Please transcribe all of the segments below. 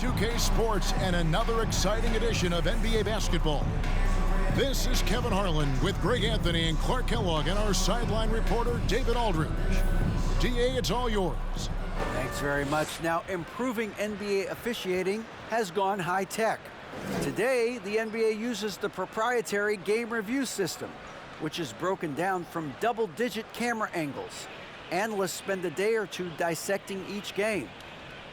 2K Sports and another exciting edition of NBA basketball. This is Kevin Harlan with Greg Anthony and Clark Kellogg and our sideline reporter David Aldridge. DA, it's all yours. Thanks very much. Now, improving NBA officiating has gone high-tech. Today, the NBA uses the proprietary game review system, which is broken down from double-digit camera angles. Analysts spend a day or two dissecting each game.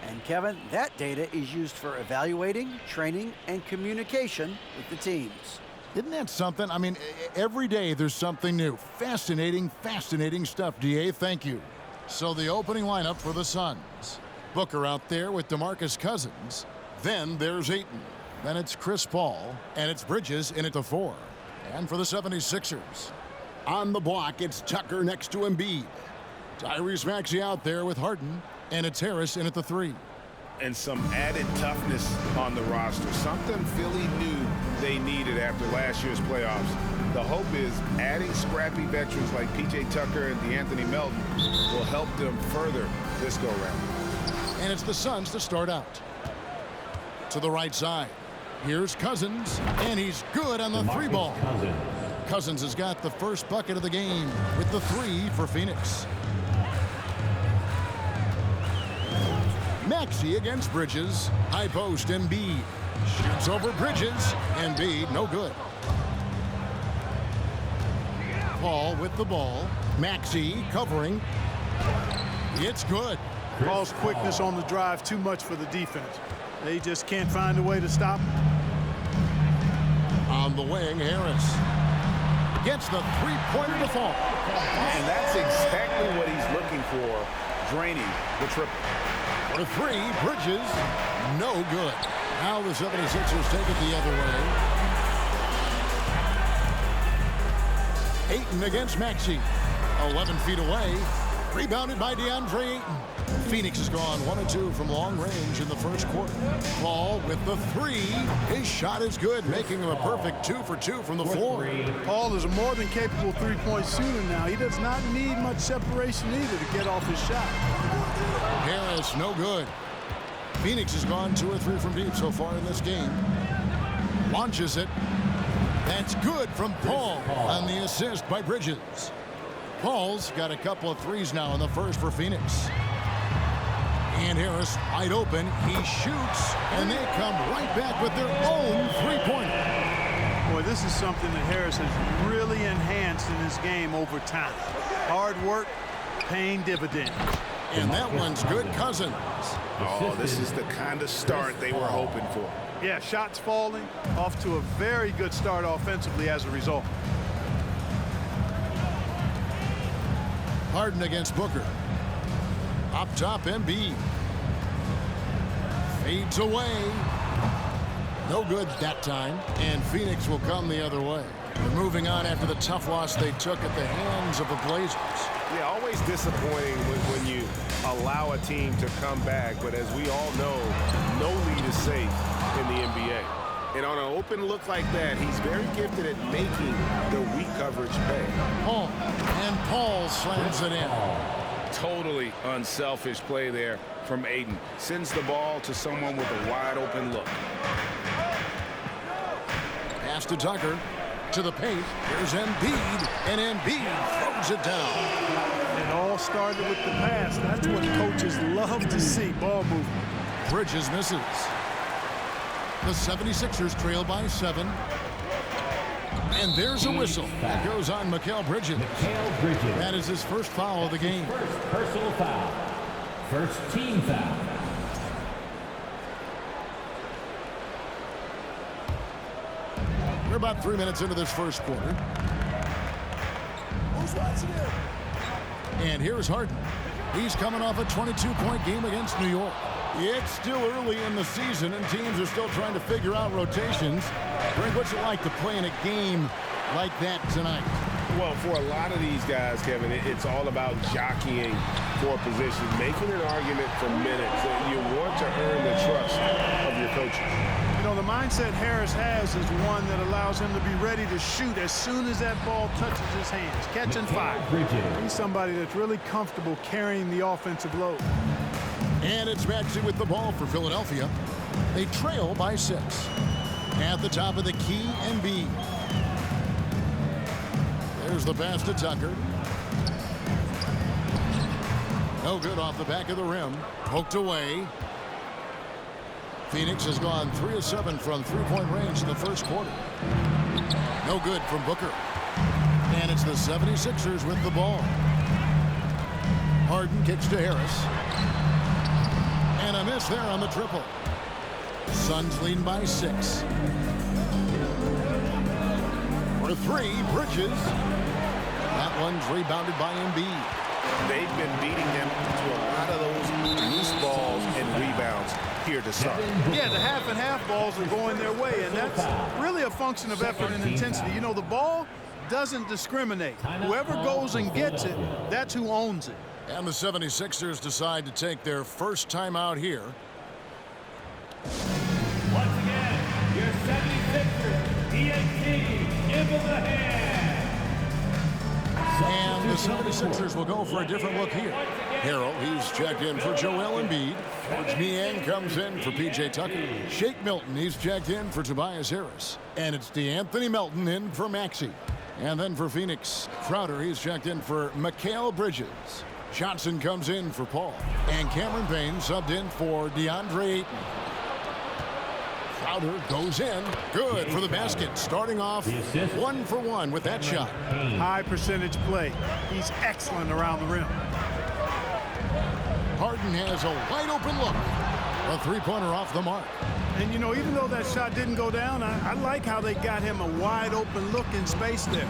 And Kevin, that data is used for evaluating, training, and communication with the teams. Isn't that something? I mean, every day there's something new. Fascinating stuff, DA. Thank you. So the opening lineup for the Suns. Booker out there with DeMarcus Cousins. Then there's Ayton. Then it's Chris Paul. And it's Bridges in at the 4. And for the 76ers, on the block, it's Tucker next to Embiid. Tyrese Maxey out there with Harden. And it's Harris in at the 3. And some added toughness on the roster. Something Philly knew they needed after last year's playoffs. The hope is adding scrappy veterans like P.J. Tucker and DeAnthony Melton will help them further this go-round. And it's the Suns to start out. To the right side. Here's Cousins, and he's good on the 3 ball. Cousins has got the first bucket of the game with the 3 for Phoenix. Maxey against Bridges. High post, Embiid. Shoots over Bridges. Embiid, no good. Paul with the ball. Maxey covering. It's good. Paul's quickness on the drive, too much for the defense. They just can't find a way to stop him. On the wing, Harris. Gets the three-pointer to fall. And that's exactly what he's looking for, draining the triple. For 3, Bridges, no good. Now the 76ers take it the other way. Ayton against Maxey. 11 feet away. Rebounded by DeAndre Ayton. Phoenix has gone 1 of 2 from long range in the first quarter. Paul with the 3. His shot is good, making him a perfect 2 for 2 from the floor. Paul is a more than capable three-point shooter now. He does not need much separation either to get off his shot. Harris, no good. Phoenix has gone 2 or 3 from deep so far in this game. Launches it. That's good from Paul on the assist by Bridges. Paul's got a couple of 3s now in the first for Phoenix. And Harris wide open. He shoots, and they come right back with their own three-pointer. Boy, this is something that Harris has really enhanced in his game over time. Hard work, paying dividends. And that one's good. Cousins. Oh, this is the kind of start they were hoping for. Yeah, shots falling, off to a very good start offensively as a result. Harden against Booker. Up top, Embiid. Fades away. No good that time. And Phoenix will come the other way. They're moving on after the tough loss they took at the hands of the Blazers. Yeah, always disappointing when you allow a team to come back. But as we all know, no lead is safe in the NBA. And on an open look like that, he's very gifted at making the weak coverage pay. Paul. And Paul slams it in. Totally unselfish play there from Ayton. Sends the ball to someone with a wide open look. Pass to Tucker. To the paint. Here's Embiid. And Embiid throws it down. It all started with the pass. That's what coaches love to see, ball movement. Bridges misses. The 76ers trail by 7. And there's a whistle. That goes on Mikal Bridges. That is his first foul of the game. First personal foul. First team foul. We're about 3 minutes into this first quarter. Who's watching it? And here's Harden. He's coming off a 22-point game against New York. It's still early in the season, and teams are still trying to figure out rotations. Greg, what's it like to play in a game like that tonight? Well, for a lot of these guys, Kevin, it's all about jockeying for position, making an argument for minutes. You want to earn the trust of your coaches. You know, the mindset Harris has is one that allows him to be ready to shoot as soon as that ball touches his hands. Catch and fire. He's somebody that's really comfortable carrying the offensive load. And it's Maxey with the ball for Philadelphia. They trail by 6. At the top of the key, Embiid. There's the pass to Tucker. No good off the back of the rim. Poked away. Phoenix has gone 3 of 7 from three-point range in the first quarter. No good from Booker. And it's the 76ers with the ball. Harden kicks to Harris. And a miss there on the triple. Suns lead by 6. For 3, Bridges. That one's rebounded by Embiid. They've been beating them to a lot of those loose balls and rebounds here to start. Yeah, the half and half balls are going their way, and that's really a function of effort and intensity. You know, the ball doesn't discriminate. Whoever goes and gets it, that's who owns it. And the 76ers decide to take their first time out here. Once again, your 76ers, DNT, give them a hand. And the 76ers will go for a different look here. Harrell, he's checked in for Joel Embiid. George Niang comes in for P.J. Tucker. Shake Milton, he's checked in for Tobias Harris. And it's DeAnthony Melton in for Maxey. And then for Phoenix, Crowder, he's checked in for Mikal Bridges. Johnson comes in for Paul. And Cameron Payne subbed in for DeAndre Ayton. Crowder goes in. Good for the basket. Starting off 1 for 1 with that shot. High percentage play. He's excellent around the rim. Harden has a wide open look. A three-pointer off the mark. And, you know, even though that shot didn't go down, I like how they got him a wide open look in space there.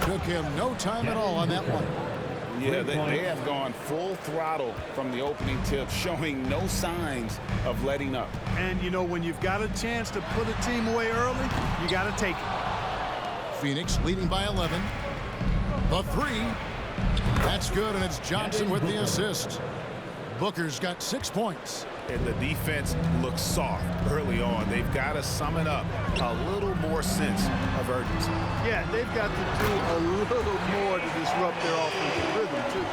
Took him no time at all on that one. Yeah, they have gone full throttle from the opening tip, showing no signs of letting up. And, you know, when you've got a chance to put a team away early, you got to take it. Phoenix leading by 11. The 3. That's good, and it's Johnson with the assist. Booker's got 6 points. And the defense looks soft early on. They've got to sum it up. A little more sense of urgency. Yeah, they've got to do a little more to disrupt their offensive rhythm, too.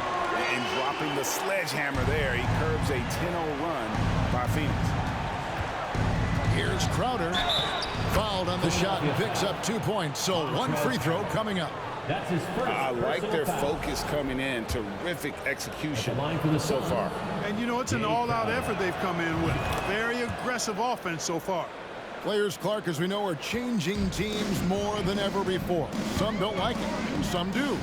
And dropping the sledgehammer there, he curbs a 10-0 run by Phoenix. Here's Crowder. Fouled on the shot and picks up 2 points. So 1 free throw coming up. That's his first. I like their focus coming in. Terrific execution so far. And, you know, it's an all-out effort they've come in with. Very aggressive offense so far. Players, Clark, as we know, are changing teams more than ever before. Some don't like it, and some do.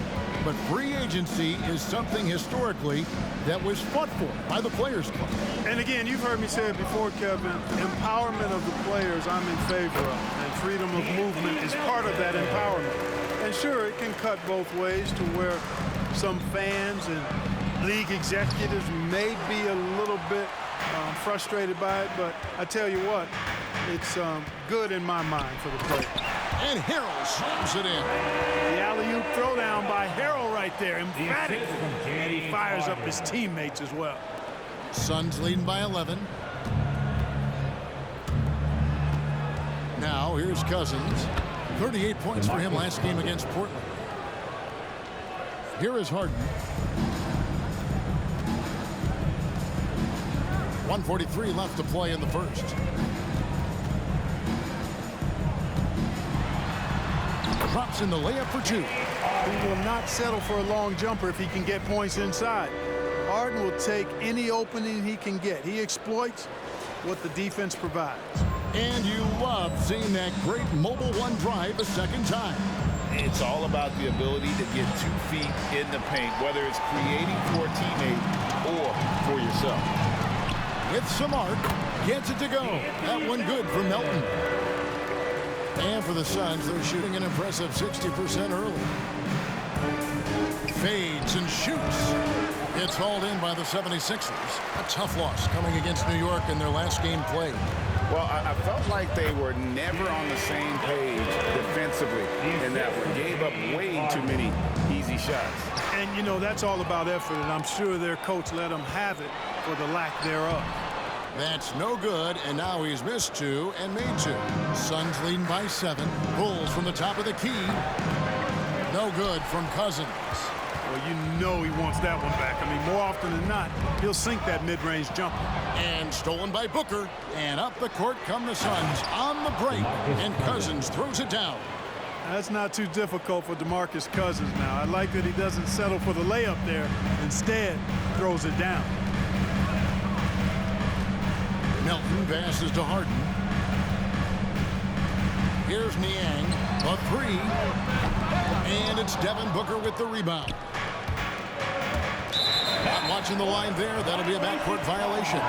But free agency is something historically that was fought for by the Players Club. And again, you've heard me say it before, Kevin, empowerment of the players I'm in favor of. And freedom of movement is part of that empowerment. And sure, it can cut both ways to where some fans and league executives may be a little bit frustrated by it, but I tell you what, it's good in my mind for the players. And Harrell slams it in. The alley-oop throwdown by Harrell right there, emphatic. And he fires up his teammates as well. Suns leading by 11. Now here's Cousins. 38 points for him last game against Portland. Here is Harden. 1:43 left to play in the first. Drops in the layup for 2. He will not settle for a long jumper if he can get points inside. Harden will take any opening he can get. He exploits what the defense provides. And you love seeing that great mobile one drive a second time. It's all about the ability to get 2 feet in the paint, whether it's creating for a teammate or for yourself. With some arc, gets it to go. That one good for Melton. And for the Suns, they're shooting an impressive 60% early. Fades and shoots. It's hauled in by the 76ers. A tough loss coming against New York in their last game played. Well, I felt like they were never on the same page defensively in that one. Gave up way too many easy shots. And, you know, that's all about effort, and I'm sure their coach let them have it for the lack thereof. That's no good, and now he's missed 2 and made 2. Suns leading by 7. Bulls from the top of the key. No good from Cousins. Well, you know he wants that one back. I mean, more often than not, he'll sink that mid-range jumper. And stolen by Booker. And up the court come the Suns on the break. And Cousins throws it down. That's not too difficult for DeMarcus Cousins now. I like that he doesn't settle for the layup there. Instead, throws it down. Melton passes to Harden. Here's Niang, a three. And it's Devin Booker with the rebound. Not watching the line there. That'll be a backcourt violation.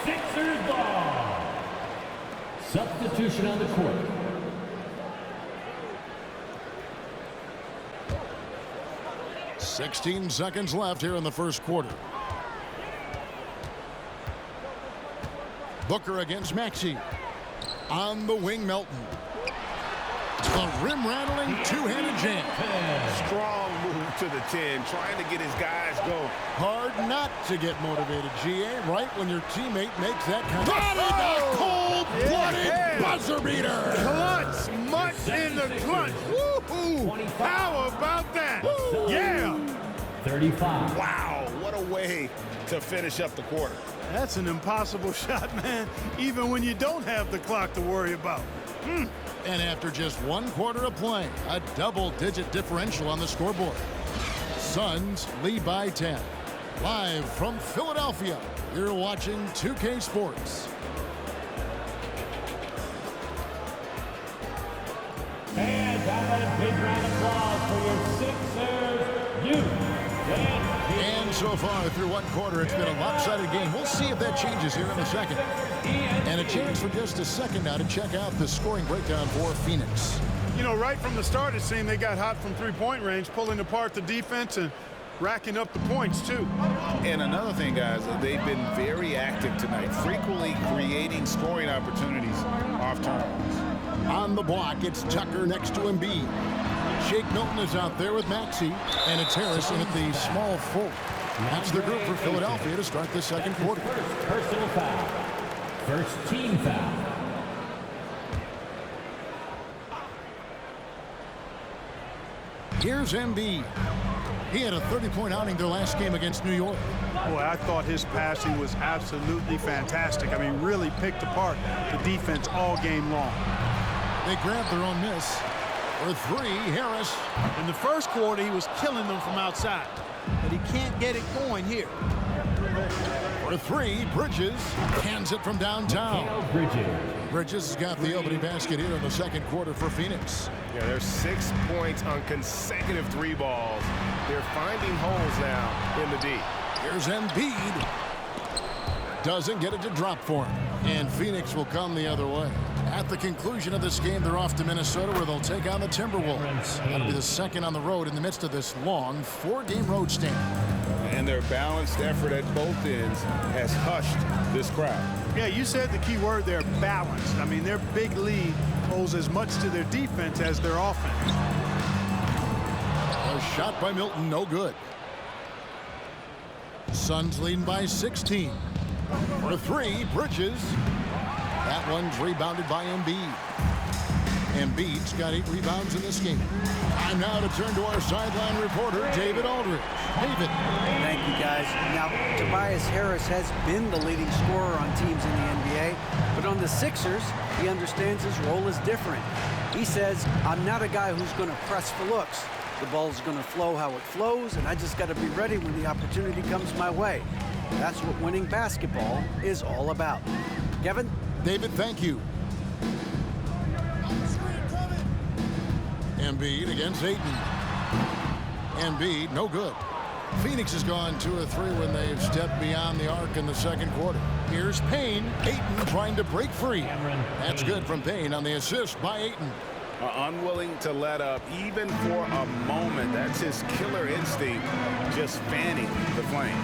Sixers ball. Substitution on the court. "16 seconds left here in the first quarter. Booker against Maxey. On the wing, Melton. A rim-rattling two-handed jam. Strong move to the 10, trying to get his guys going. Hard not to get motivated, GA, right when your teammate makes that kind of... Cold-blooded buzzer beater! Clutch, much in the clutch. Woo-hoo! How about that? Yeah! 35. Wow, what a way to finish up the quarter. That's an impossible shot, man, even when you don't have the clock to worry about. And after just one quarter of play, a double-digit differential on the scoreboard. Suns lead by 10. Live from Philadelphia, you're watching 2K Sports. And a big round of applause for your Sixers youth. And so far, through one quarter, it's been a lopsided game. We'll see if that changes here in a second. And a chance for just a second now to check out the scoring breakdown for Phoenix. You know, right from the start, it seemed they got hot from three-point range, pulling apart the defense and racking up the points, too. And another thing, guys, they've been very active tonight, frequently creating scoring opportunities off turnovers. On the block, it's Tucker next to Embiid. Shake Milton is out there with Maxey, and it's Harris in at the small forward. That's the group for Philadelphia to start the second quarter. First personal foul. First team foul. Here's Embiid. He had a 30-point outing their last game against New York. Boy, I thought his passing was absolutely fantastic. I mean, really picked apart the defense all game long. They grabbed their own miss. For three, Harris. In the first quarter, he was killing them from outside, but he can't get it going here. For three, Bridges hands it from downtown. Bridges has got the opening basket here in the second quarter for Phoenix. Yeah, there's 6 points on consecutive three balls. They're finding holes now in the D. Here's Embiid. Doesn't get it to drop for him. And Phoenix will come the other way. At the conclusion of this game, they're off to Minnesota, where they'll take on the Timberwolves. That'll be the second on the road in the midst of this long 4-game road stand. And their balanced effort at both ends has hushed this crowd. Yeah, you said the key word there, balanced. I mean, their big lead owes as much to their defense as their offense. A shot by Milton, no good. Suns leading by 16. For three, Bridges. That one's rebounded by Embiid. Embiid's got 8 rebounds in this game. Time now to turn to our sideline reporter, David Aldridge. David. Thank you, guys. Now, Tobias Harris has been the leading scorer on teams in the NBA, but on the Sixers, he understands his role is different. He says, I'm not a guy who's going to press for looks. The ball's going to flow how it flows, and I just got to be ready when the opportunity comes my way. That's what winning basketball is all about. Kevin? David, thank you. Embiid against Ayton. Embiid, no good. Phoenix has gone 2 of 3 when they've stepped beyond the arc in the second quarter. Here's Payne. Ayton trying to break free. That's good from Payne on the assist by Ayton. Unwilling to let up even for a moment. That's his killer instinct, just fanning the flame.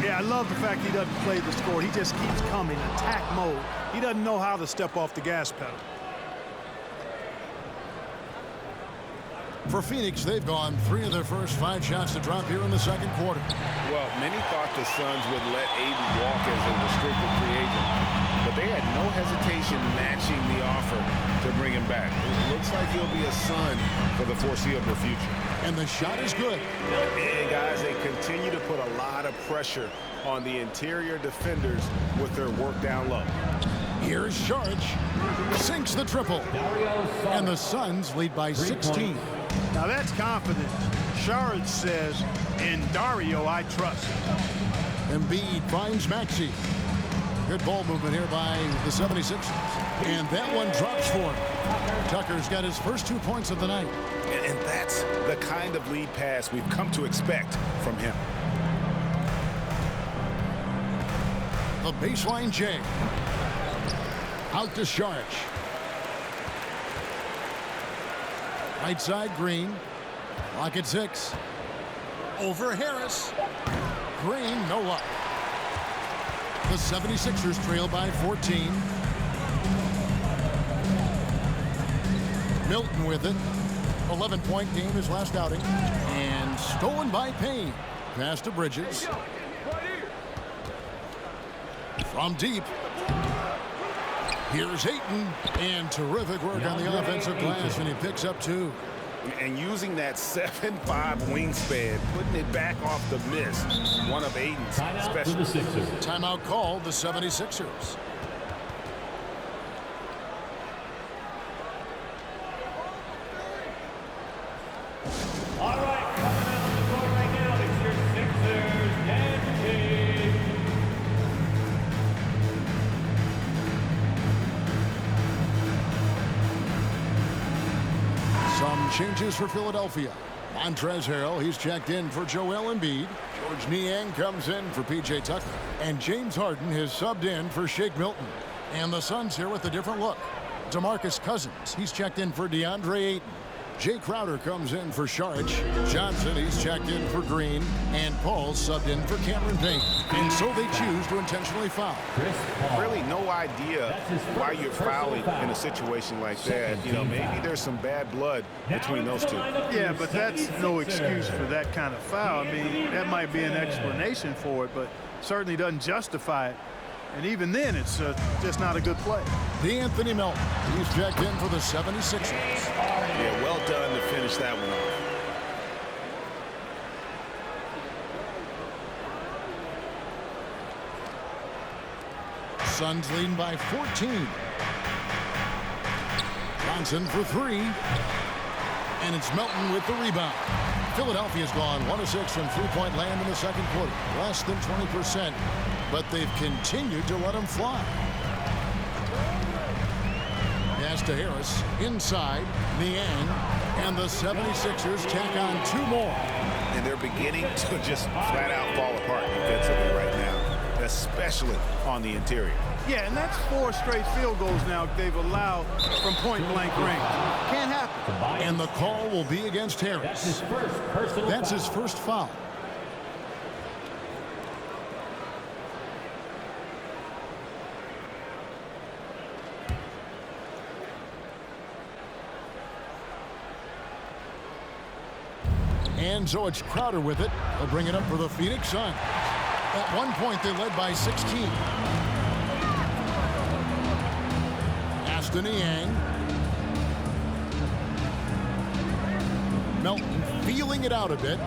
Yeah, I love the fact he doesn't play the score. He just keeps coming, attack mode. He doesn't know how to step off the gas pedal. For Phoenix, they've gone 3 of their first 5 shots to drop here in the second quarter. Well, many thought the Suns would let Ayton walk as a restricted free agent, but they had no hesitation matching the offer to bring him back. It looks like he'll be a Sun for the foreseeable future. And the shot is good. And guys, they continue to put a lot of pressure on the interior defenders with their work down low. Here's Saric. Sinks the triple. And the Suns lead by 16. Now that's confidence. Saric says, in Dario I trust. Embiid finds Maxey. Good ball movement here by the 76ers. And that one drops for him. Tucker's got his first 2 points of the night. And that's the kind of lead pass we've come to expect from him. The baseline J. Out to Saric. Right side Green. Lock at 6. Over Harris. Green, no luck. The 76ers trail by 14. Milton with it. 11-point game his last outing. And stolen by Payne. Pass to Bridges. From deep. Here's Ayton. And terrific work on the offensive glass, and he picks up 2. And using that 7'5" wingspan, putting it back off the miss. One of Ayton's specialties. Timeout called the 76ers. All right, coming out on the court right now, it's your Sixers, Danny. Some changes for Philadelphia. Montrezl Harrell, he's checked in for Joel Embiid. George Niang comes in for P.J. Tucker. And James Harden has subbed in for Shake Milton. And the Suns here with a different look. DeMarcus Cousins, he's checked in for DeAndre Ayton. Jay Crowder comes in for Saric. Johnson, he's checked in for Green. And Paul subbed in for Cameron Payne. And so they choose to intentionally foul. Really no idea why you're fouling in a situation like that. You know, maybe there's some bad blood between those two. Yeah, but that's no excuse for that kind of foul. I mean, that might be an explanation for it, but certainly doesn't justify it. And even then, it's just not a good play. DeAnthony Melton, he's checked in for the 76ers. Yeah, well done to finish that one off. Suns leading by 14. Johnson for 3. And it's Melton with the rebound. Philadelphia's gone 1 of 6 from three-point land in the second quarter. Less than 20%. But they've continued to let them fly. Pass to Harris. Inside. Niang. And the 76ers tack on 2 more. And they're beginning to just flat out fall apart defensively right now, especially on the interior. Yeah, and that's 4 straight field goals now they've allowed from point-blank range. Can't happen. And the call will be against Harris. That's his first foul. And so it's Crowder with it. They'll bring it up for the Phoenix Suns. At one point, they led by 16. Aston Niang. Melton feeling it out a bit.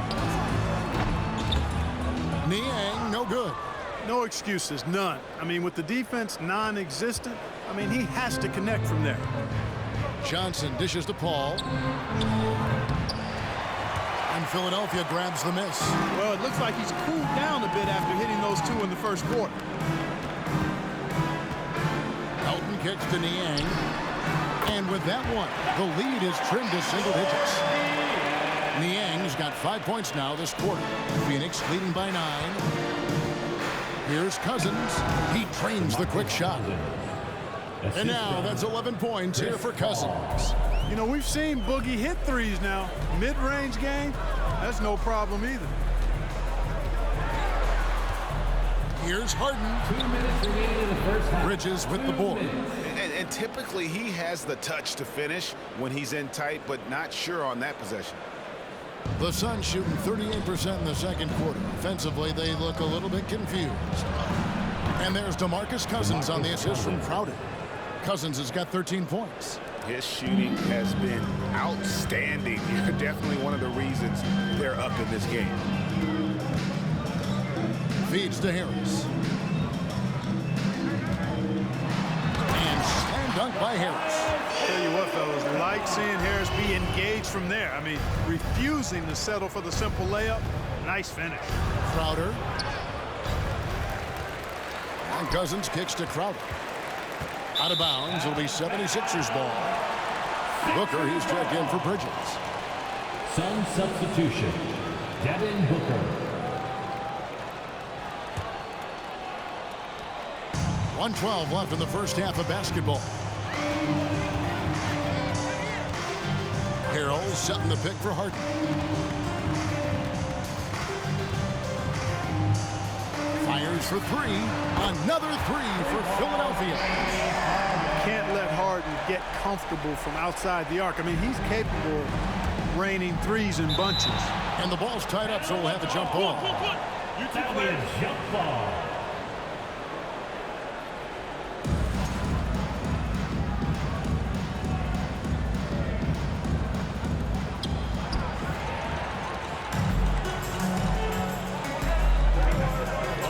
Niang, no good. No excuses, none. I mean, with the defense non-existent, I mean, he has to connect from there. Johnson dishes to Paul. And Philadelphia grabs the miss. Well, it looks like he's cooled down a bit after hitting those 2 in the first quarter. Melton kicks to Niang. And with that one, the lead is trimmed to single digits. Niang's got 5 points now this quarter. Phoenix leading by 9. Here's Cousins. He trains the quick shot. And now that's 11 points here for Cousins. You know, we've seen Boogie hit threes now. Mid-range game, that's no problem either. Here's Harden. 2 minutes remaining in the first half. Bridges with the board. And typically he has the touch to finish when he's in tight, but not sure on that possession. The Suns shooting 38% in the second quarter. Offensively, they look a little bit confused. And there's DeMarcus Cousins on the assist from Crowder. Cousins has got 13 points. His shooting has been outstanding. Definitely one of the reasons they're up in this game. Feeds to Harris. And slam dunk by Harris. Tell you what, fellas, like seeing Harris be engaged from there. I mean, refusing to settle for the simple layup. Nice finish. Crowder. And Cousins kicks to Crowder. Out of bounds. It'll be 76ers ball. Booker, he's checked in for Bridges. Sun substitution. Devin Booker. 1:12 left in the first half of basketball. Harrell setting the pick for Harden. Fires for three. Another three for Philadelphia. Can't let Harden get comfortable from outside the arc. I mean, he's capable of raining threes in bunches. And the ball's tied up, so we'll have a jump ball. That'll be a jump ball.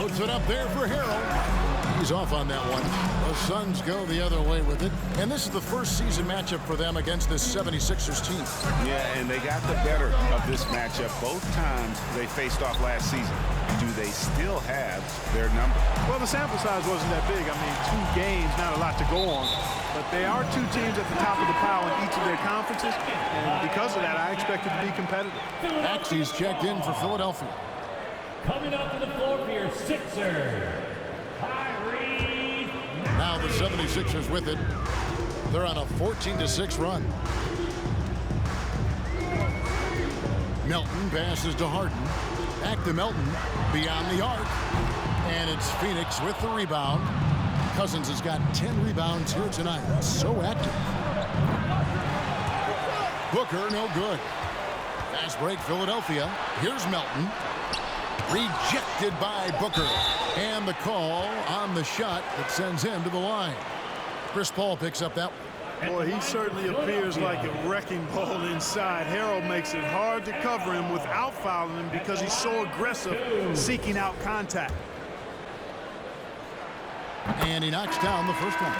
Loads it up there for Harrell. He's off on that one. The Suns go the other way with it. And this is the first season matchup for them against this 76ers team. Yeah, and they got the better of this matchup both times they faced off last season. Do they still have their number? Well, the sample size wasn't that big. I mean, 2 games, not a lot to go on. But they are 2 teams at the top of the pile in each of their conferences. And because of that, I expect it to be competitive. Maxey's checked in for Philadelphia. Coming up to the floor for your Sixers. Now the 76ers with it. They're on a 14-6 run. Melton passes to Harden. Back to Melton. Beyond the arc. And it's Phoenix with the rebound. Cousins has got 10 rebounds here tonight. So active. Booker, no good. Fast break, Philadelphia. Here's Melton. Rejected by Booker. And the call on the shot that sends him to the line. Chris Paul picks up that one. Boy, he certainly appears like a wrecking ball inside. Harrell makes it hard to cover him without fouling him because he's so aggressive seeking out contact. And he knocks down the first one.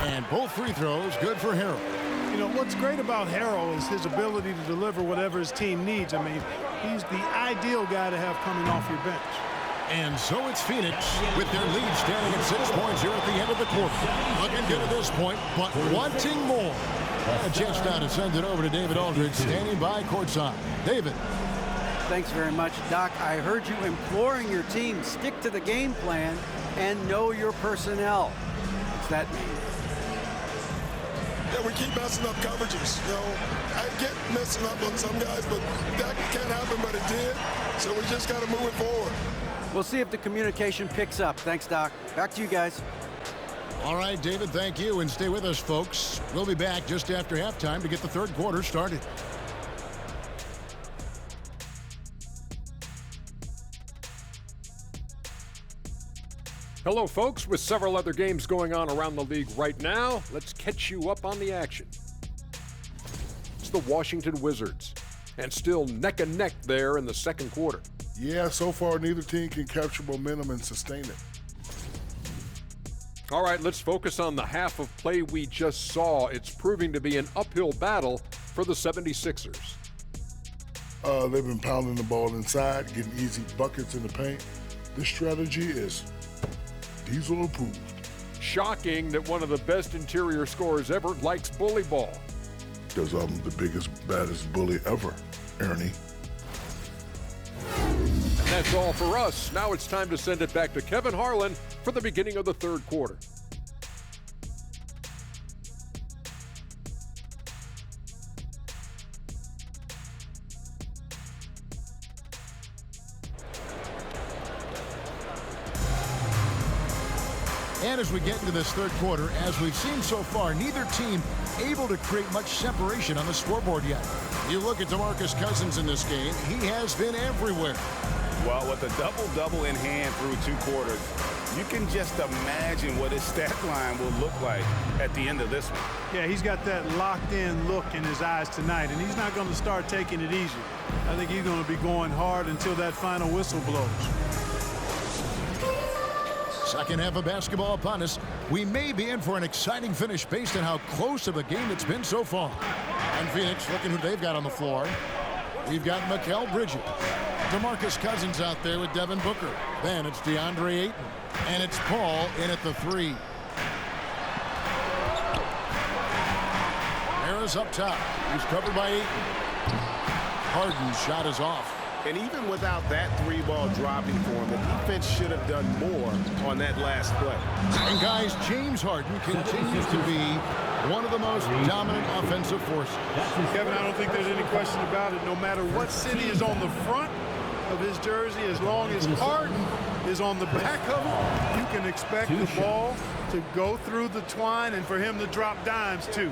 And both free throws good for Harrell. You know, what's great about Harrell is his ability to deliver whatever his team needs. I mean, he's the ideal guy to have coming off your bench. And so it's Phoenix with their lead standing at 6 points here at the end of the quarter. Looking good at this point, but wanting more. A chance now to send it over to David Aldridge, standing by courtside. David. Thanks very much, Doc. I heard you imploring your team, stick to the game plan and know your personnel. What's that mean? Yeah, we keep messing up coverages. You know, I get messing up on some guys, but that can't happen, but it did. So we just got to move it forward. We'll see if the communication picks up. Thanks, Doc. Back to you guys. All right, David, thank you. And stay with us, folks. We'll be back just after halftime to get the third quarter started. Hello, folks. With several other games going on around the league right now, let's catch you up on the action. It's the Washington Wizards, and still neck and neck there in the second quarter. Yeah, so far neither team can capture momentum and sustain it. All right, let's focus on the half of play we just saw. It's proving to be an uphill battle for the 76ers. They've been pounding the ball inside, getting easy buckets in the paint. This strategy is Diesel approved. Shocking that one of the best interior scorers ever likes bully ball. Because I'm the biggest, baddest bully ever, Ernie. And that's all for us. Now it's time to send it back to Kevin Harlan for the beginning of the third quarter. And as we get into this third quarter, as we've seen so far, neither team able to create much separation on the scoreboard yet. You look at DeMarcus Cousins in this game, he has been everywhere. Well, with a double-double in hand through 2 quarters, you can just imagine what his stat line will look like at the end of this one. Yeah, he's got that locked-in look in his eyes tonight, and he's not going to start taking it easy. I think he's going to be going hard until that final whistle blows. Second half of basketball upon us. We may be in for an exciting finish based on how close of a game it's been so far. And Phoenix, looking who they've got on the floor. We've got Mikal Bridges. DeMarcus Cousins out there with Devin Booker. Then it's DeAndre Ayton. And it's Paul in at the 3. Harris up top. He's covered by Ayton. Harden's shot is off. And even without that 3-ball dropping for him, the defense should have done more on that last play. And guys, James Harden continues to be one of the most dominant offensive forces. Kevin, I don't think there's any question about it. No matter what city is on the front of his jersey, as long as Harden is on the back of it, you can expect the ball to go through the twine and for him to drop dimes too.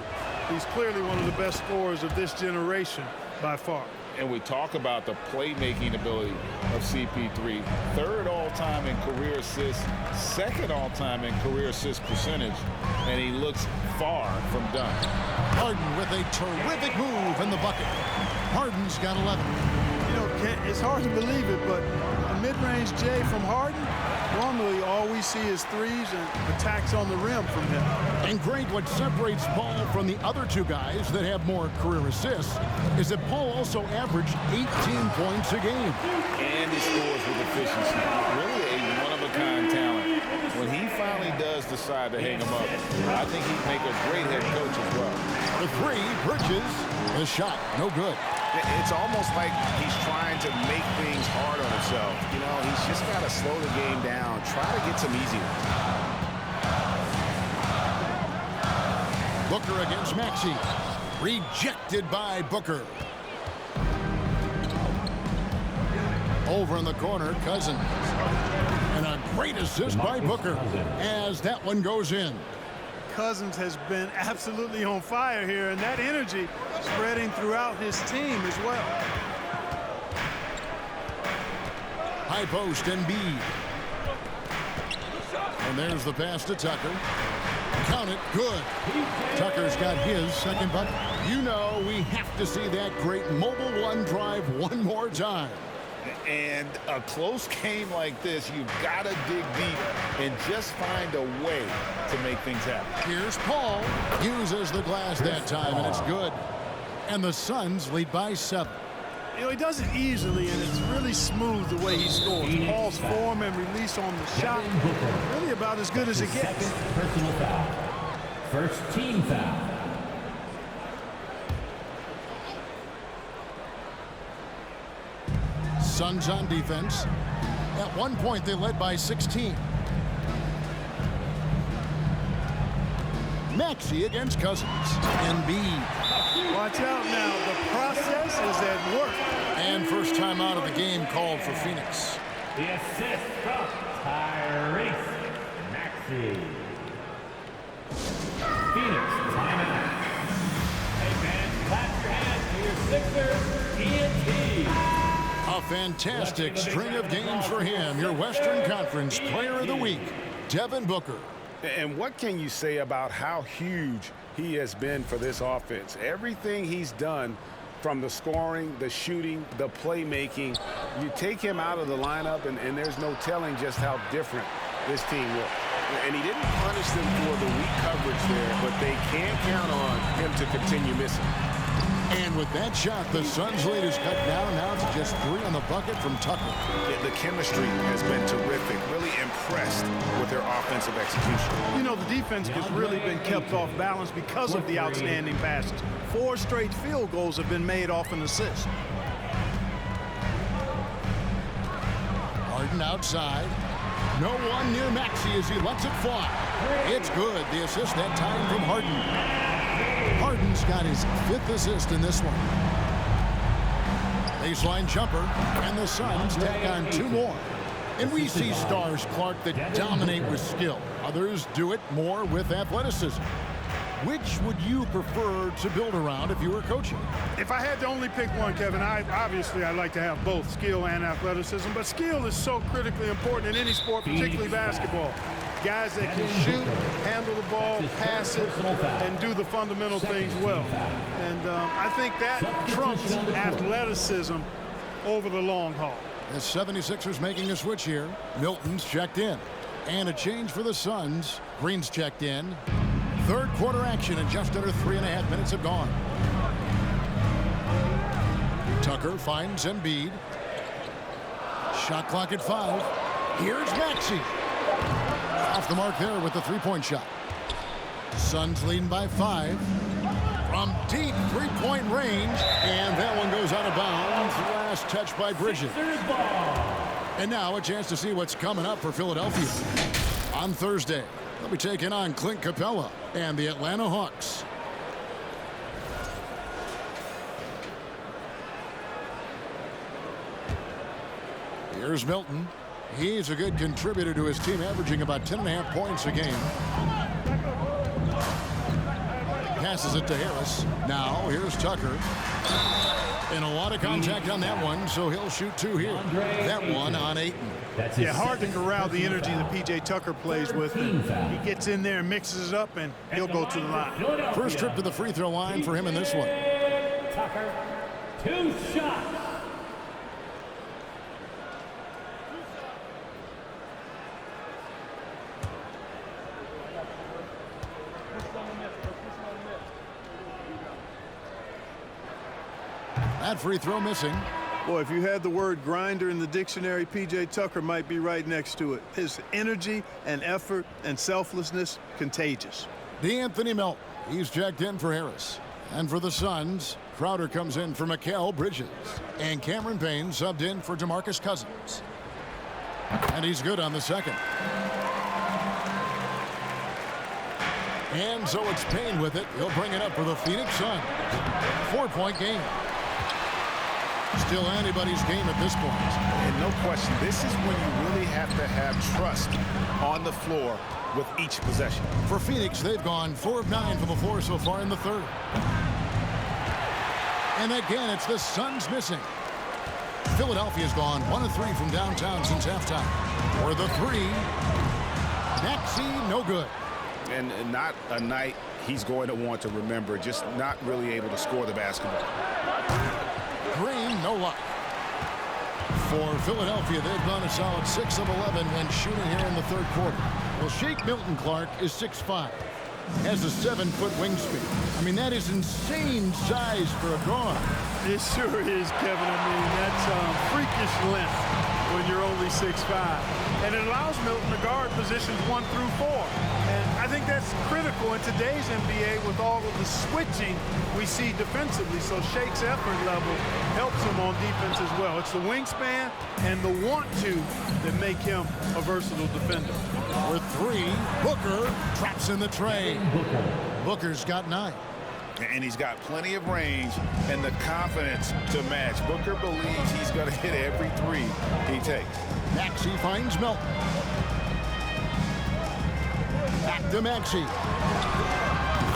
He's clearly one of the best scorers of this generation by far. And we talk about the playmaking ability of CP3. 3rd all-time in career assists, 2nd all-time in career assist percentage, and he looks far from done. Harden with a terrific move in the bucket. Harden's got 11. You know, it's hard to believe it, but a mid-range J from Harden, normally all we see is threes and attacks on the rim from him. And Greg, what separates Paul from the other 2 guys that have more career assists is that Paul also averaged 18 points a game. And he scores with efficiency. Really a one-of-a-kind talent. When he finally does decide to hang him up, I think he'd make a great head coach as well. The 3, Bridges, the shot, no good. It's almost like he's trying to make things hard on himself. You know, he's just got to slow the game down, try to get some easy ones. Booker against Maxey. Rejected by Booker. Over in the corner, Cousins. And a great assist by Booker as that one goes in. Cousins has been absolutely on fire here, and that energy spreading throughout his team as well. High post, Embiid. And there's the pass to Tucker. Count it, good. Tucker's got his second bucket. You know we have to see that great Mobile One drive one more time. And a close game like this, you've got to dig deep and just find a way to make things happen. Here's Paul. Uses the glass that time, and it's good. And the Suns lead by 7. You know, he does it easily, and it's really smooth the way he scores. Paul's form and release on the shot, really about as good as it gets. Personal foul. First team foul. Suns on defense. At one point, they led by 16. Maxey against Cousins. Embiid. Watch out now. The process is at work. And first time out of the game called for Phoenix. The assist from Tyrese Maxey. Phoenix timeout. Hey fans, clap your hands for your Sixers TNT. A fantastic string of games for him. Your Western Conference Player of the Week, Devin Booker. And what can you say about how huge he has been for this offense? Everything he's done, from the scoring, the shooting, the playmaking, you take him out of the lineup, and there's no telling just how different this team will. And he didn't punish them for the weak coverage there, but they can't count on him to continue missing. And with that shot, the Suns' lead is cut down now to just 3 on the bucket from Tucker. The chemistry has been terrific. Really impressed with their offensive execution. You know, the defense has really been kept off balance because of the outstanding passes. 4 straight field goals have been made off an assist. Harden outside. No one near Maxey as he lets it fly. It's good. The assist that time from Harden. Harden's got his 5th assist in this one. Baseline jumper, and the Suns tack on 2 more. And we see stars, Clark, that dominate with skill. Others do it more with athleticism. Which would you prefer to build around if you were coaching? If I had to only pick one, Kevin, obviously I'd like to have both skill and athleticism, but skill is so critically important in any sport, particularly basketball. Guys that can shoot, handle the ball, pass it, and do the fundamental things well. And I think that trumps athleticism over the long haul. The 76ers making a switch here. Milton's checked in. And a change for the Suns. Green's checked in. Third quarter action, and just under 3.5 minutes have gone. Tucker finds Embiid. Shot clock at 5. Here's Maxey. Off the mark there with the three-point shot. Suns leading by 5. From deep three-point range, and that one goes out of bounds. Last touch by Bridges. And now a chance to see what's coming up for Philadelphia. On Thursday, they'll be taking on Clint Capella and the Atlanta Hawks. Here's Milton. He's a good contributor to his team, averaging about 10.5 points a game. Passes it to Harris. Now here's Tucker. And a lot of contact on that one, so he'll shoot 2 here. That one on Ayton. Yeah, hard to corral the energy that P.J. Tucker plays with. He gets in there and mixes it up, and he'll go to the line. First trip to the free throw line for him in this one. Tucker, 2 shots. That free throw missing. Boy, if you had the word grinder in the dictionary, P.J. Tucker might be right next to it. His energy and effort and selflessness, contagious. DeAnthony Melton, he's checked in for Harris. And for the Suns, Crowder comes in for Mikal Bridges. And Cameron Payne subbed in for DeMarcus Cousins. And he's good on the second. And so it's Payne with it. He'll bring it up for the Phoenix Suns. 4-point game. Still anybody's game at this point. And no question, this is when you really have to have trust on the floor with each possession. For Phoenix, they've gone 4 of 9 from the floor so far in the third. And again, it's the Suns missing. Philadelphia's gone 1 of 3 from downtown since halftime. For the 3, Maxey, no good. And not a night he's going to want to remember, just not really able to score the basketball. Green, no luck. For Philadelphia, they've gone a solid 6 of 11 when shooting here in the third quarter. Well, Shake Milton, Clark, is 6'5", has a 7-foot wingspan. I mean, that is insane size for a guard. It sure is, Kevin. I mean, that's freakish length when you're only 6'5". And it allows Milton to guard positions 1 through 4. And I think that's critical in today's NBA with all of the switching we see defensively. So Shake's effort level helps him on defense as well. It's the wingspan and the want-to that make him a versatile defender. For 3, Booker traps in the tray. Booker's got 9. And he's got plenty of range and the confidence to match. Booker believes he's going to hit every 3 he takes. Maxey finds Melton. Back to Maxey.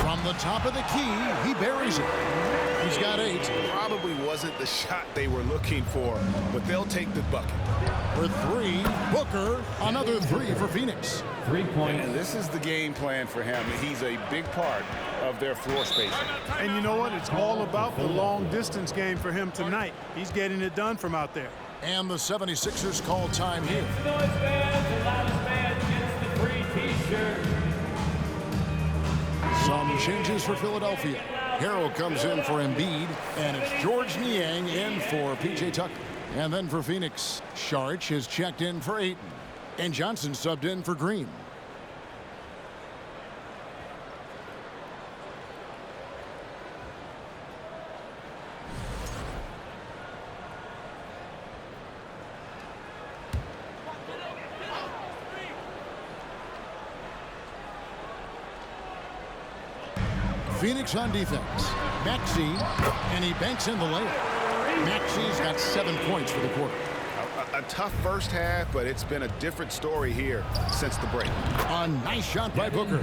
From the top of the key, he buries it. He's got 8. Probably wasn't the shot they were looking for, but they'll take the bucket. For 3, Booker, another 3 for Phoenix. 3-point. And this is the game plan for him. He's a big part of their floor spacing. And you know what? It's all about the long distance game for him tonight. He's getting it done from out there. And the 76ers call time here. Noise fans, the loudest man gets the free T-shirt. Some changes for Philadelphia. Harrell comes in for Embiid, and it's George Niang in for P.J. Tucker. And then for Phoenix, Saric has checked in for Ayton, and Johnson subbed in for Green. Phoenix on defense. Maxey, and he banks in the layup. Maxey's got 7 points for the quarter. A tough first half, but it's been a different story here since the break. A nice shot by Booker.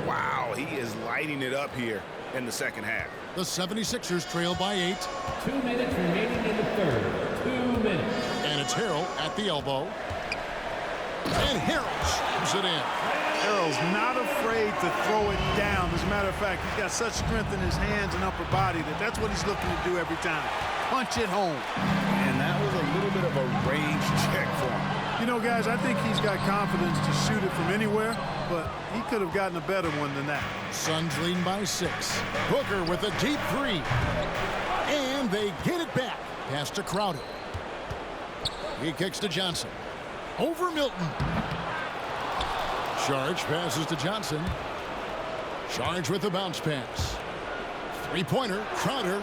Wow, he is lighting it up here in the second half. The 76ers trail by 8. 2 minutes remaining in the third. 2 minutes. And it's Harrell at the elbow. And Harrell slams it in. Harrell's not afraid to throw it down. As a matter of fact, he's got such strength in his hands and upper body that's what he's looking to do every time. Punch it home. And that was a little bit of a range check for him. You know, guys, I think he's got confidence to shoot it from anywhere, but he could have gotten a better one than that. Suns leading by 6. Booker with a deep 3. And they get it back. Pass to Crowder. He kicks to Johnson. Over Milton. Charge passes to Johnson. Charge with the bounce pass. Three-pointer, Crowder.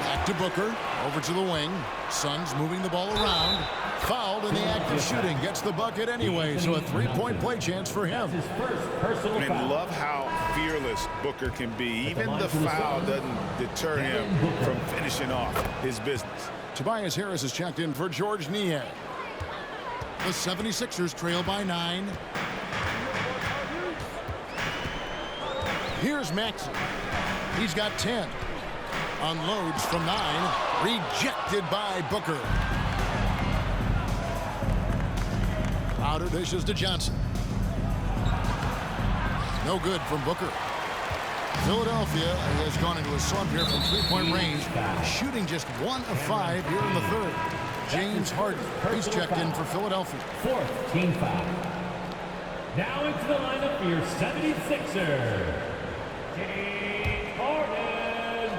Back to Booker. Over to the wing. Suns moving the ball around. Fouled in the act of shooting. Gets the bucket anyway, so a three-point play chance for him. His first personal I foul. love how fearless Booker can be. Even the foul doesn't deter him from finishing off his business. Tobias Harris is checked in for George Niang. The 76ers trail by 9. Here's Maxey. He's got 10. Unloads from 9. Rejected by Booker. Crowder dishes to Johnson. No good from Booker. Philadelphia has gone into a slump here from three-point range, shooting just 1 of 5 here in the third. James Harden, he's checked in for Philadelphia. 4th team foul. Now into the lineup for your 76ers. James Harden.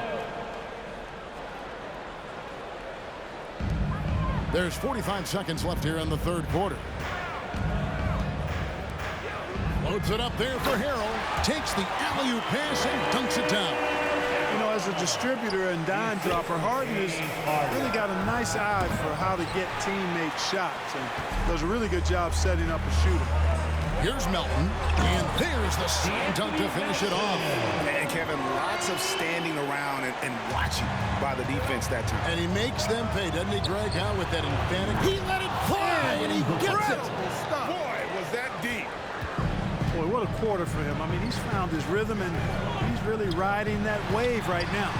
There's 45 seconds left here in the third quarter. Loads it up there for Harrell. Takes the alley-oop pass and dunks it down. You know, as a distributor and dime dropper, Harden has really got a nice eye for how to get teammates shots and does a really good job setting up a shooter. Here's Melton, and there's the slam dunk to finish it off. And Kevin, lots of standing around and watching by the defense that time. And he makes them pay, doesn't he, Greg? How with that emphatic? He let it fly, and he gets it. Boy, was that deep. Boy, what a quarter for him. I mean, he's found his rhythm, and he's really riding that wave right now.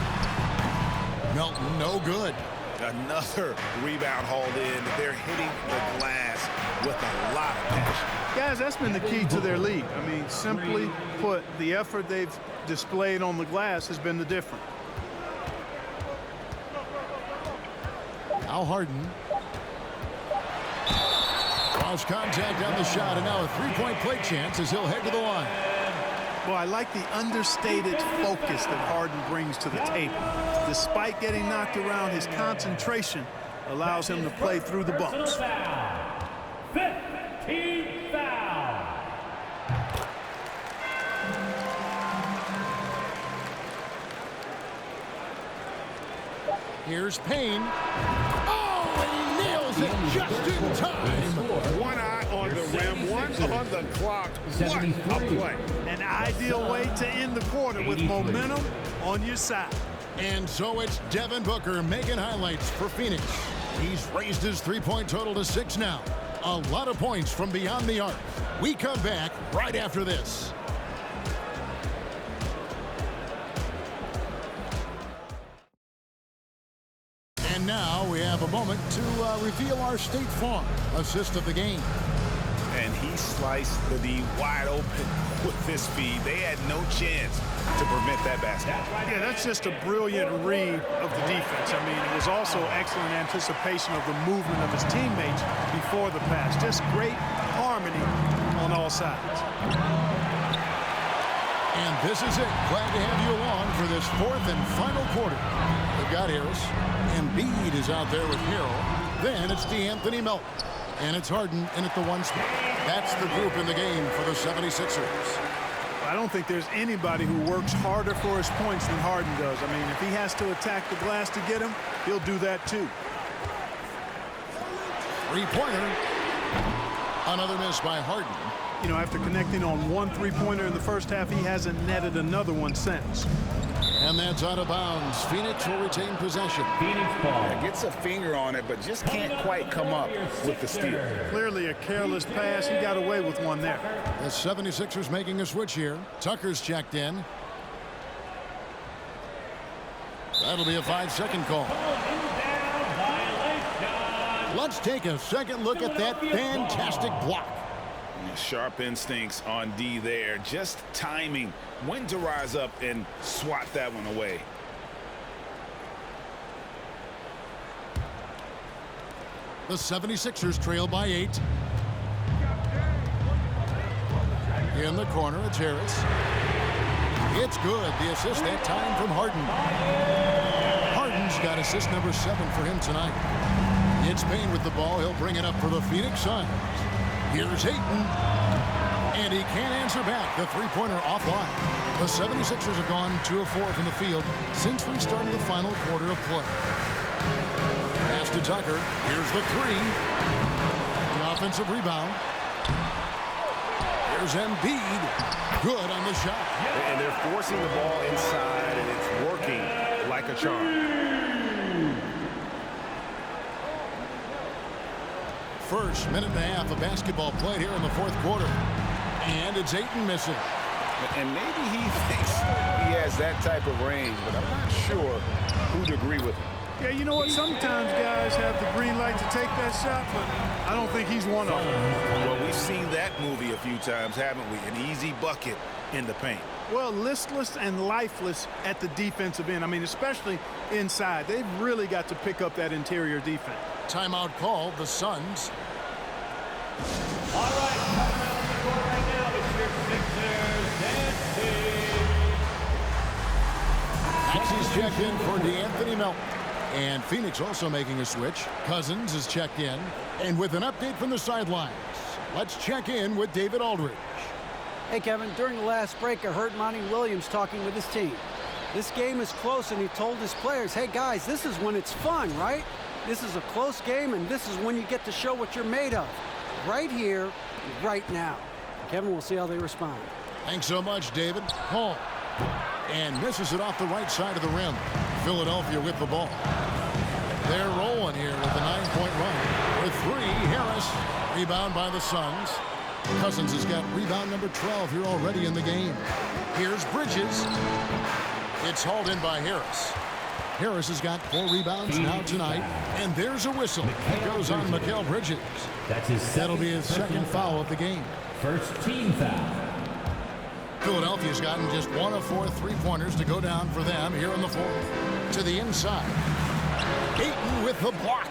Melton, no good. Another rebound hauled in. They're hitting the glass with a lot of passion. Guys, that's been the key to their lead. I mean, simply put, the effort they've displayed on the glass has been the difference. Now Harden. Cross contact on the shot, and now a three-point play chance as he'll head to the line. Well, I like the understated focus that Harden brings to the table. Despite getting knocked around, his concentration allows him to play through the bumps. 5th team foul. Here's Payne. Oh, and he nails it just in time. One eye on the rim, one on the clock. What a play. An ideal way to end the quarter with momentum on your side. And so it's Devin Booker making highlights for Phoenix. He's raised his three-point total to 6 now. A lot of points from beyond the arc. We come back right after this. And now we have a moment to reveal our State Farm assist of the game. And he sliced the D wide open with this feed. They had no chance to prevent that basket. Yeah, that's just a brilliant read of the defense. I mean, it was also excellent anticipation of the movement of his teammates before the pass. Just great harmony on all sides. And this is it. Glad to have you along for this 4th and final quarter. They've got Harris. Embiid is out there with Harrell. Then it's DeAnthony Melton. And it's Harden in at the 1 spot. That's the group in the game for the 76ers. I don't think there's anybody who works harder for his points than Harden does. I mean, if he has to attack the glass to get him, he'll do that too. Three-pointer. Another miss by Harden. You know, after connecting on one three-pointer in the first half, he hasn't netted another one since. And that's out of bounds. Phoenix will retain possession. Phoenix ball. Gets a finger on it, but just can't quite come up with the steal. Clearly a careless pass. He got away with one there. The 76ers making a switch here. Tucker's checked in. That'll be a 5-second call. Let's take a second look at that fantastic block. Sharp instincts on D there. Just timing when to rise up and swat that one away. The 76ers trail by 8. In the corner, it's Harris. It's good. The assist that time from Harden. Harden's got assist number 7 for him tonight. It's Payne with the ball. He'll bring it up for the Phoenix Suns. Here's Ayton. And he can't answer back. The three-pointer offline. The 76ers have gone 2 of 4 from the field since we started the final quarter of play. Pass to Tucker. Here's the 3. An offensive rebound. Here's Embiid. Good on the shot. And they're forcing the ball inside, and it's working like a charm. First minute and a half of basketball played here in the fourth quarter. And it's Ayton missing. And maybe he thinks he has that type of range, but I'm not sure who'd agree with him. Yeah, you know what? Sometimes guys have the green light to take that shot, but I don't think he's one of them. Well, we've seen that movie a few times, haven't we? An easy bucket in the paint. Well, listless and lifeless at the defensive end. I mean, especially inside. They've really got to pick up that interior defense. Timeout called. The Suns. All right, coming out on the court right now, it's your Sixers, Dan Maxey's checked in for DeAnthony Melton. And Phoenix also making a switch. Cousins is checked in. And with an update from the sidelines, let's check in with David Aldridge. Hey, Kevin, during the last break, I heard Monty Williams talking with his team. This game is close, and he told his players, hey, guys, this is when it's fun, right? This is a close game, and this is when you get to show what you're made of. Right here, right now. Kevin, we'll see how they respond. Thanks so much, David. Hall. And misses it off the right side of the rim. Philadelphia with the ball. They're rolling here with a 9-point run. With 3, Harris. Rebound by the Suns. Cousins has got rebound number 12 here already in the game. Here's Bridges. It's hauled in by Harris. Harris has got 4 rebounds now tonight. And there's a whistle. It goes on Mikal Bridges. That'll be his second foul of the game. First team foul. Philadelphia's gotten just 1 of 4 3-pointers to go down for them here in the fourth. To the inside. Ayton with the block.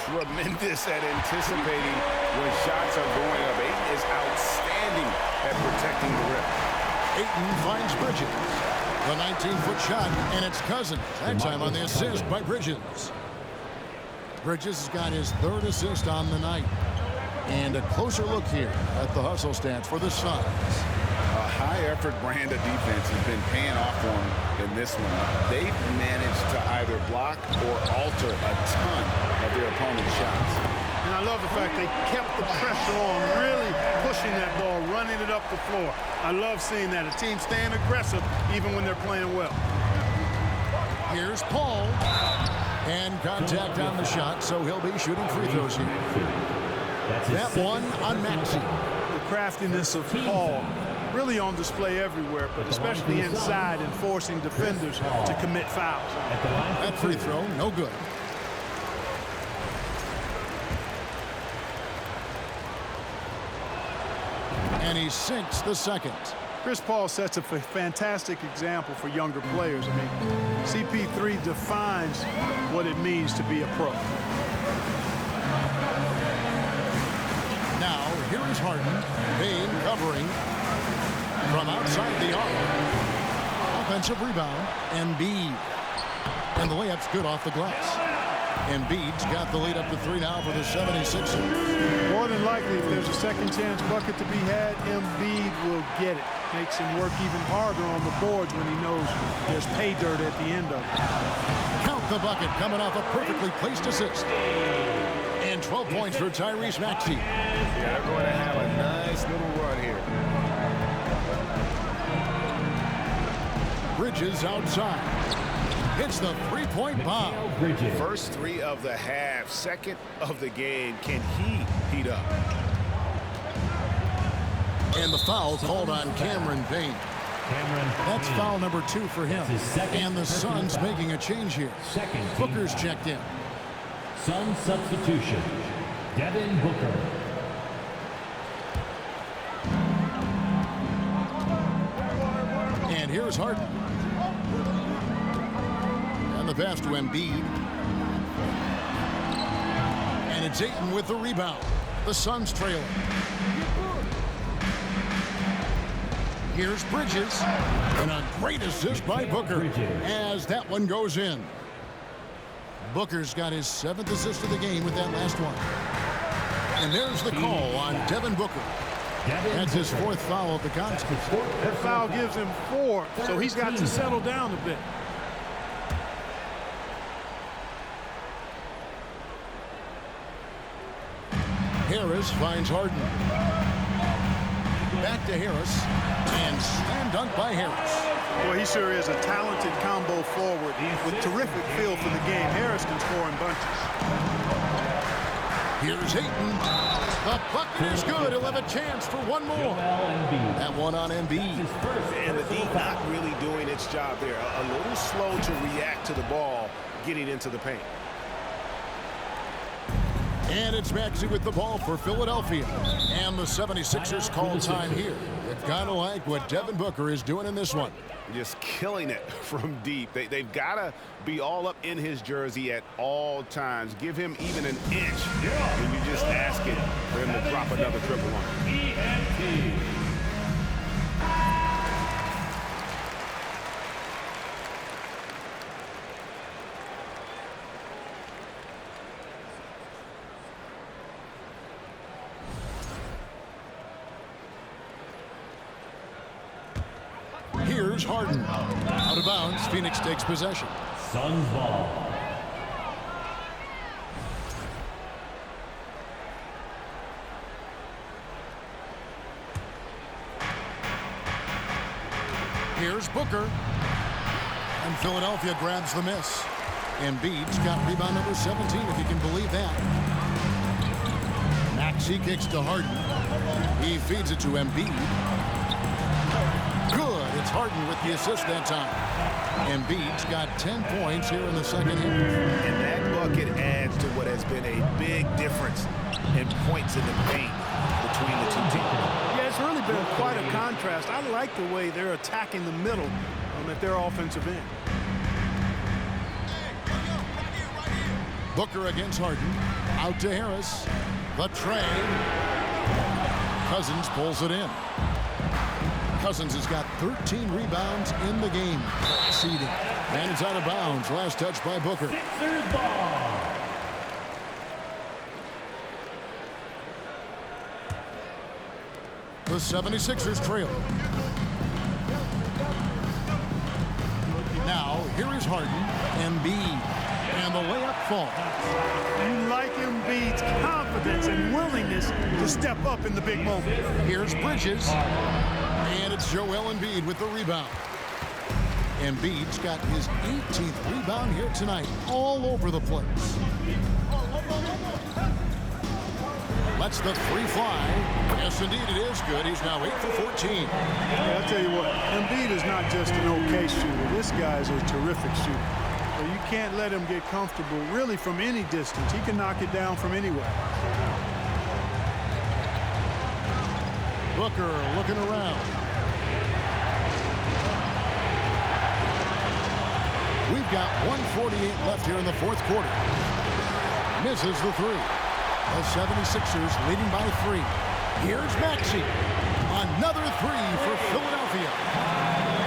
Tremendous at anticipating when shots are going up. Ayton is outstanding at protecting the rim. Ayton finds Bridges. The 19-foot shot, and it's Cousins. That time on the assist by Bridges. Bridges has got his 3rd assist on the night. And a closer look here at the hustle stats for the Suns. A high-effort brand of defense has been paying off for them in this one. They've managed to either block or alter a ton of their opponent's shots. And I love the fact they kept the pressure on, really pushing that ball, running it up the floor. I love seeing that. A team staying aggressive even when they're playing well. Here's Paul. And contact on the shot, so he'll be shooting free throws here. That one on Maxey. The craftiness of Paul really on display everywhere, but especially inside and forcing defenders to commit fouls. That free throw, no good. And he sinks the second. Chris Paul sets a fantastic example for younger players. I mean, CP3 defines what it means to be a pro. Now, here is Harden. Payne covering from outside the arc. Offensive rebound. Embiid. And the layup's good off the glass. Embiid's got the lead up to 3 now for the 76ers. More than likely, if there's a second chance bucket to be had, Embiid will get it. Makes him work even harder on the boards when he knows there's pay dirt at the end of it. Count the bucket coming off a perfectly placed assist. And 12 points for Tyrese Maxey. Yeah, they're going to have a nice little run here. Bridges outside. Hits the three-point bomb. Bridges. First three of the half, second of the game. Can he heat up? And the foul called on Cameron Payne. That's foul number 2 for him. And the Suns making a change here. Booker's checked in. Sun substitution. Devin Booker. And here's Harden. And the pass to Embiid. And it's Ayton with the rebound. The Suns trailing. Here's Bridges. And a great assist by Booker as that one goes in. Booker's got his 7th assist of the game with that last one. And there's the call on Devin Booker. That's his 4th foul of the contest. That foul gives him 4, so he's got to settle down a bit. Harris finds Harden. Back to Harris. And slam dunk by Harris. Boy, he sure is a talented combo forward with terrific feel for the game. Harris can score in bunches. Here's Ayton. The bucket is good. He'll have a chance for one more. That one on Embiid. And the D not really doing its job there. A little slow to react to the ball getting into the paint. And it's Maxey with the ball for Philadelphia. And the 76ers call time here. It's kind of like what Devin Booker is doing in this one. Just killing it from deep. They've got to be all up in his jersey at all times. Give him even an inch, and you just ask it for him to drop another triple on it. Here's Harden. Out of bounds. Phoenix takes possession. Suns ball. Here's Booker. And Philadelphia grabs the miss. Embiid's got rebound number 17, if you can believe that. Maxey kicks to Harden. He feeds it to Embiid. Good. It's Harden with the assist that time. Embiid's got 10 points here in the second half. And that bucket adds to what has been a big difference in points in the paint between the two teams. Yeah, it's really been quite a contrast. I like the way they're attacking the middle at their offensive end. Booker against Harden. Out to Harris. The tray. Cousins pulls it in. Cousins has got 13 rebounds in the game. Seeding. And it's out of bounds. Last touch by Booker. Sixers ball. The 76ers trail. Now, here is Harden. Embiid. And the layup falls. You like Embiid's confidence and willingness to step up in the big moment. Here's Bridges. And it's Joel Embiid with the rebound. Embiid's got his 18th rebound here tonight. All over the place. Lets the three fly. Yes, indeed, it is good. He's now 8 for 14. Yeah, I'll tell you what, Embiid is not just an okay shooter. This guy is a terrific shooter. So you can't let him get comfortable really from any distance. He can knock it down from anywhere. Booker looking around. We've got 1:48 left here in the fourth quarter. Misses the three. The 76ers leading by 3. Here's Maxey. Another 3 for Philadelphia.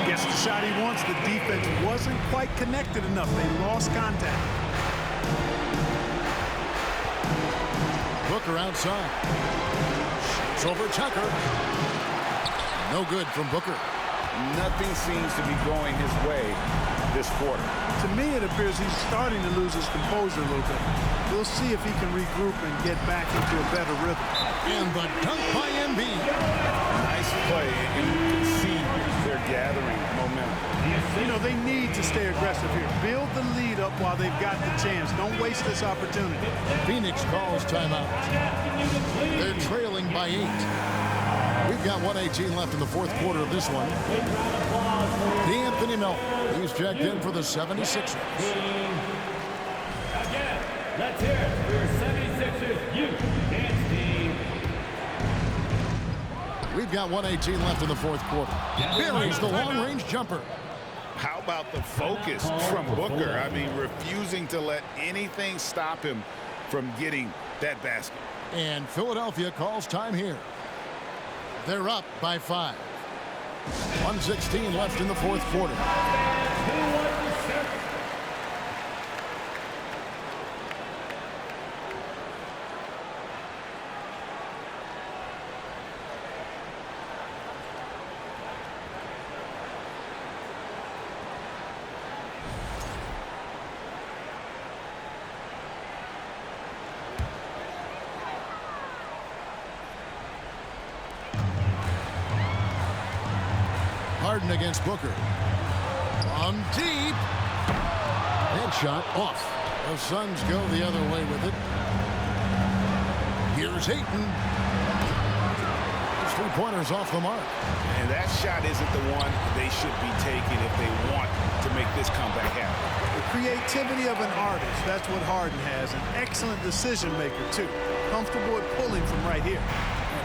Gets the shot he wants. The defense wasn't quite connected enough. They lost contact. Booker outside. Shoots over Tucker. No good from Booker. Nothing seems to be going his way this quarter. To me, it appears he's starting to lose his composure a little bit. We'll see if he can regroup and get back into a better rhythm. And the dunk by Embiid. Nice play, and you can see they're gathering momentum. You know, they need to stay aggressive here. Build the lead up while they've got the chance. Don't waste this opportunity. Phoenix calls timeout. They're trailing by 8. We've got 1:18 left in the fourth quarter of this one. D'Anthony Melton, he's checked in for the 76ers. Again, let's hear it for your 76ers youth dance team. We've got 1:18 left in the fourth quarter. Buries the long-range jumper. How about the focus from Booker? I mean, refusing to let anything stop him from getting that basket. And Philadelphia calls time here. They're up by 5. 1:16 left in the fourth quarter. Harden against Booker. From deep. Headshot off. The Suns go the other way with it. Here's Ayton. His three-pointers off the mark. And that shot isn't the one they should be taking if they want to make this comeback happen. The creativity of an artist, that's what Harden has. An excellent decision maker, too. Comfortable at pulling from right here.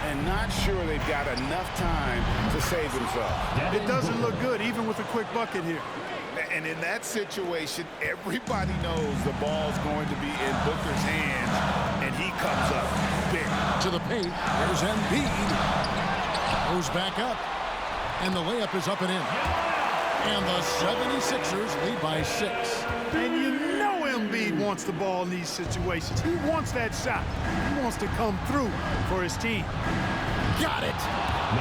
And not sure they've got enough time to save themselves. It doesn't look good, even with a quick bucket here. And in that situation, everybody knows the ball's going to be in Booker's hands, and he comes up big. To the paint. There's Embiid. Goes back up. And the layup is up and in. And the 76ers lead by 6. And you know Embiid wants the ball in these situations. He wants that shot. He wants to come through for his team. Got it.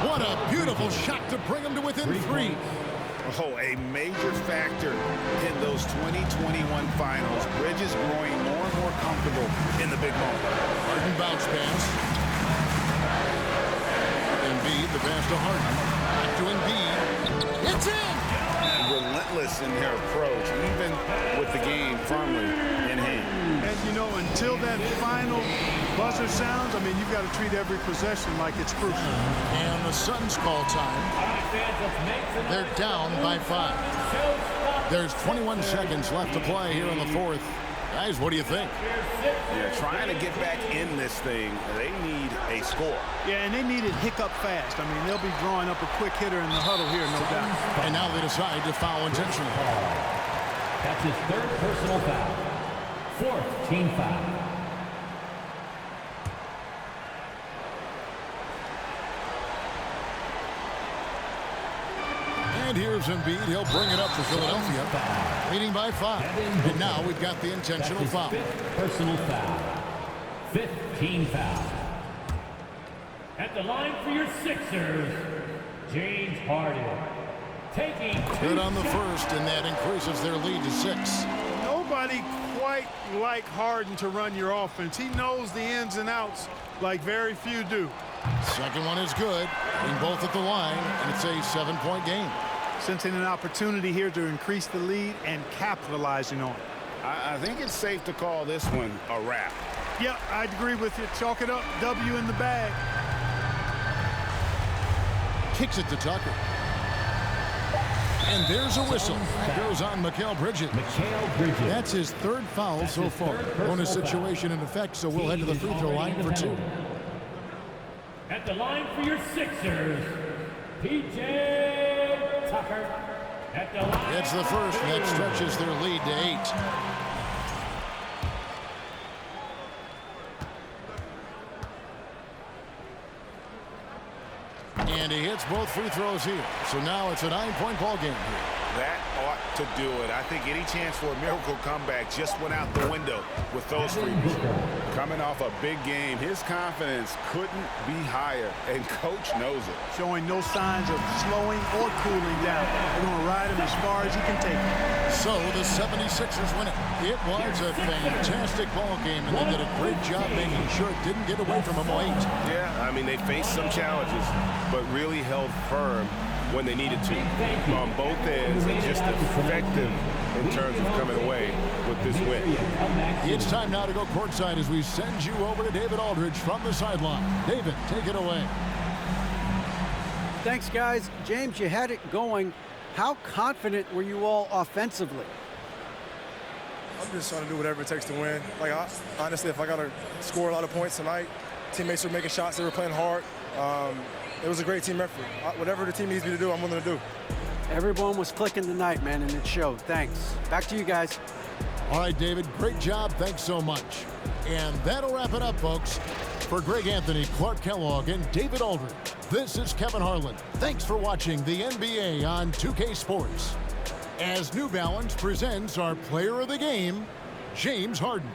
What a beautiful shot to bring him to within 3. Oh, a major factor in those 2021 finals. Bridges growing more and more comfortable in the big moment. Harden bounce pass. Embiid, the pass to Harden. Back to Embiid. It's in! Relentless in their approach, even with the game firmly in hand. And, you know, until that final buzzer sounds, I mean, you've got to treat every possession like it's crucial. And the Suns call time. They're down by 5. There's 21 seconds left to play here in the fourth. Guys, what do you think? Yeah, trying to get back in this thing, they need a score. Yeah, and they need it hiccup fast. I mean, they'll be drawing up a quick hitter in the huddle here, no doubt. And now they decide to foul intentionally. That's his 3rd personal foul. 4th team foul. And here's Embiid. He'll bring it up for Philadelphia. Leading by 5. And now we've got the intentional foul. 5th personal foul. 5th team foul. At the line for your Sixers, James Harden. Taking Good on the first, and that increases their lead to 6. Nobody quite like Harden to run your offense. He knows the ins and outs like very few do. Second one is good. Being both at the line, and it's a 7-point game. Sensing an opportunity here to increase the lead and capitalizing on it. I think it's safe to call this one a wrap. Yeah, I'd agree with you. Chalk it up. W in the bag. Kicks it to Tucker. And there's a whistle. That goes on Mikal Bridges. That's his 3rd foul so far. Bonus situation in effect, so we'll head to the free throw line for 2. At the line for your Sixers, P.J. Tucker. At the line. It's the first, and that stretches their lead to 8. And he hits both free throws here. So now it's a 9-point ball game here. That ought to do it. I think any chance for a miracle comeback just went out the window with those frees. Coming off a big game, his confidence couldn't be higher, and Coach knows it. Showing no signs of slowing or cooling down. They're going to ride him as far as he can take him. So the 76ers win it. It was a fantastic ball game, and they did a great job making sure it didn't get away from them late. Yeah, I mean, they faced some challenges, but really held firm when they needed to on both ends, and just effective in terms of coming away with this win. It's time now to go courtside as we send you over to David Aldridge from the sideline. David, take it away. Thanks, guys. James, you had it going. How confident were you all offensively? I'm just trying to do whatever it takes to win. Honestly, if I got to score a lot of points tonight, teammates were making shots, they were playing hard. It was a great team effort. Whatever the team needs me to do, I'm willing to do. Everyone was clicking tonight, man, and it showed. Thanks. Back to you guys. All right, David, great job. Thanks so much. And that'll wrap it up, folks. For Greg Anthony, Clark Kellogg, and David Aldridge, this is Kevin Harlan. Thanks for watching the NBA on 2K Sports. As New Balance presents our player of the game, James Harden.